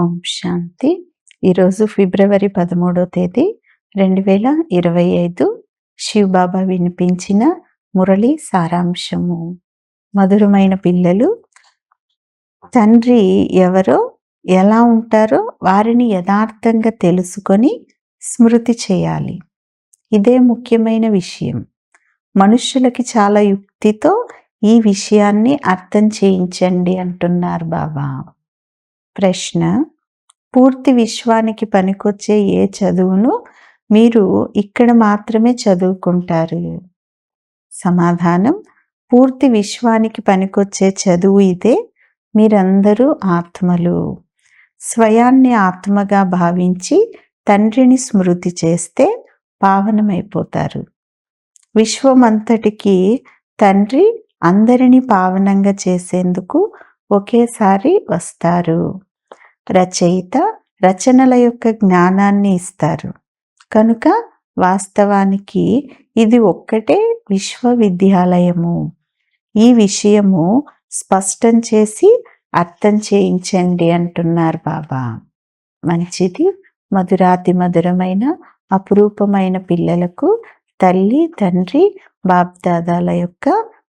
ఓం శాంతి. ఈరోజు ఫిబ్రవరి 13వ తేదీ 2025 శివబాబా వినిపించిన మురళి సారాంశము. మధురమైన పిల్లలు, తండ్రి ఎవరో ఎలా ఉంటారో వారిని యథార్థంగా తెలుసుకొని స్మృతి చేయాలి. ఇదే ముఖ్యమైన విషయం. మనుష్యులకి చాలా యుక్తితో ఈ విషయాన్ని అర్థం చేయించండి అంటున్నారు బాబా. ప్రశ్న: పూర్తి విశ్వానికి పనికొచ్చే ఏ చదువును మీరు ఇక్కడ మాత్రమే చదువుకుంటారు? సమాధానం: పూర్తి విశ్వానికి పనికొచ్చే చదువు ఇదే. మీరందరూ ఆత్మలు. స్వయాన్ని ఆత్మగా భావించి తండ్రిని స్మృతి చేస్తే పావనమైపోతారు. విశ్వమంతటికి తండ్రి అందరినీ పావనంగా చేసేందుకు ఒకేసారి వస్తారు. రచయిత రచనల యొక్క జ్ఞానాన్ని ఇస్తారు కనుక వాస్తవానికి ఇది ఒక్కటే విశ్వవిద్యాలయము. ఈ విషయము స్పష్టం చేసి అర్థం చేయించండి అంటున్నారు బాబా. మంచిది. మధురాతి మధురమైన అపురూపమైన పిల్లలకు తల్లి, తండ్రి, బాప్దాదాల యొక్క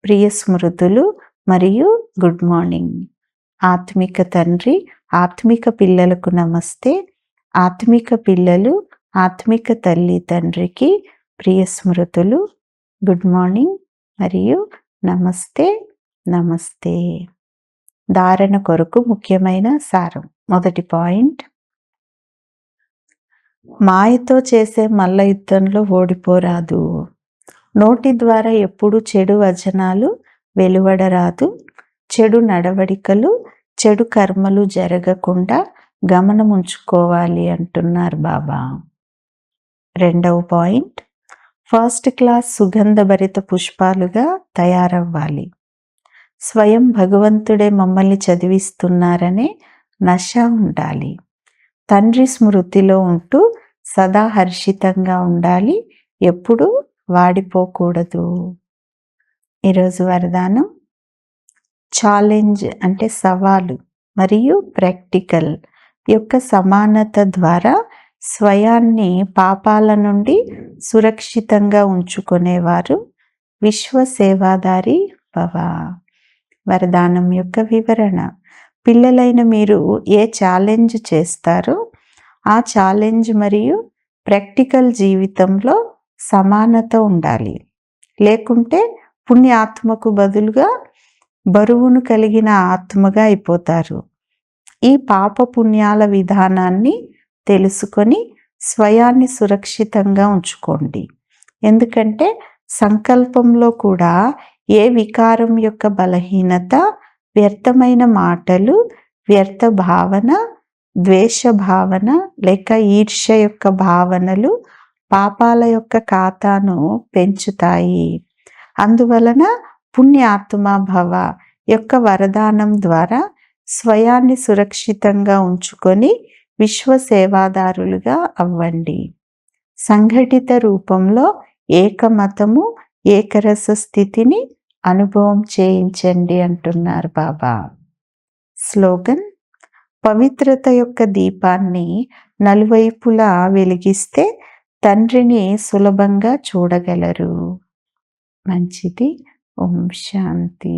ప్రియ స్మృతులు మరియు గుడ్ మార్నింగ్. ఆత్మిక తండ్రి ఆత్మిక పిల్లలకు నమస్తే. ఆత్మిక పిల్లలు ఆత్మిక తల్లి తండ్రికి ప్రియ స్మృతులు, గుడ్ మార్నింగ్ మరియు నమస్తే నమస్తే. ధారణ కొరకు ముఖ్యమైన సారం. మొదటి పాయింట్: మాయతో చేసే మల్ల యుద్ధంలో ఓడిపోరాదు. నోటి ద్వారా ఎప్పుడు చెడు వచనాలు వెలువడరాదు. చెడు నడవడికలు, చెడు కర్మలు జరగకుండా గమనం ఉంచుకోవాలి అంటున్నారు బాబా. రెండవ పాయింట్: ఫస్ట్ క్లాస్ సుగంధభరిత పుష్పాలుగా తయారవ్వాలి. స్వయం భగవంతుడే మమ్మల్ని చదివిస్తున్నారనే నశ ఉండాలి. తండ్రి స్మృతిలో ఉంటూ సదా హర్షితంగా ఉండాలి. ఎప్పుడూ వాడిపోకూడదు. ఈరోజు వరదానం: ఛాలెంజ్ అంటే సవాలు మరియు ప్రాక్టికల్ యొక్క సమానత ద్వారా స్వయాన్ని పాపాల నుండి సురక్షితంగా ఉంచుకునేవారు విశ్వ సేవాదారి భవ. వరదానం యొక్క వివరణ: పిల్లలైన మీరు ఏ ఛాలెంజ్ చేస్తారో ఆ ఛాలెంజ్ మరియు ప్రాక్టికల్ జీవితంలో సమానత ఉండాలి. లేకుంటే పుణ్యాత్మకు బదులుగా బరువును కలిగిన ఆత్మగా అయిపోతారు. ఈ పాప పుణ్యాల విధానాన్ని తెలుసుకొని స్వయాన్ని సురక్షితంగా ఉంచుకోండి. ఎందుకంటే సంకల్పంలో కూడా ఏ వికారం యొక్క బలహీనత, వ్యర్థమైన మాటలు, వ్యర్థ భావన, ద్వేష భావన లేక ఈర్ష్య యొక్క భావనలు పాపాల యొక్క ఖాతాను పెంచుతాయి. అందువలన పుణ్యాత్మ భవ యొక్క వరదానం ద్వారా స్వయాన్ని సురక్షితంగా ఉంచుకొని విశ్వ సేవాదారులుగా అవ్వండి. సంఘటిత రూపంలో ఏకమతము, ఏకరస స్థితిని అనుభవం చేయించండి అంటున్నారు బాబా. స్లోగన్: పవిత్రత యొక్క దీపాన్ని నలువైపులా వెలిగిస్తే తండ్రిని సులభంగా చూడగలరు. మంచిది. ఓం శాంతి.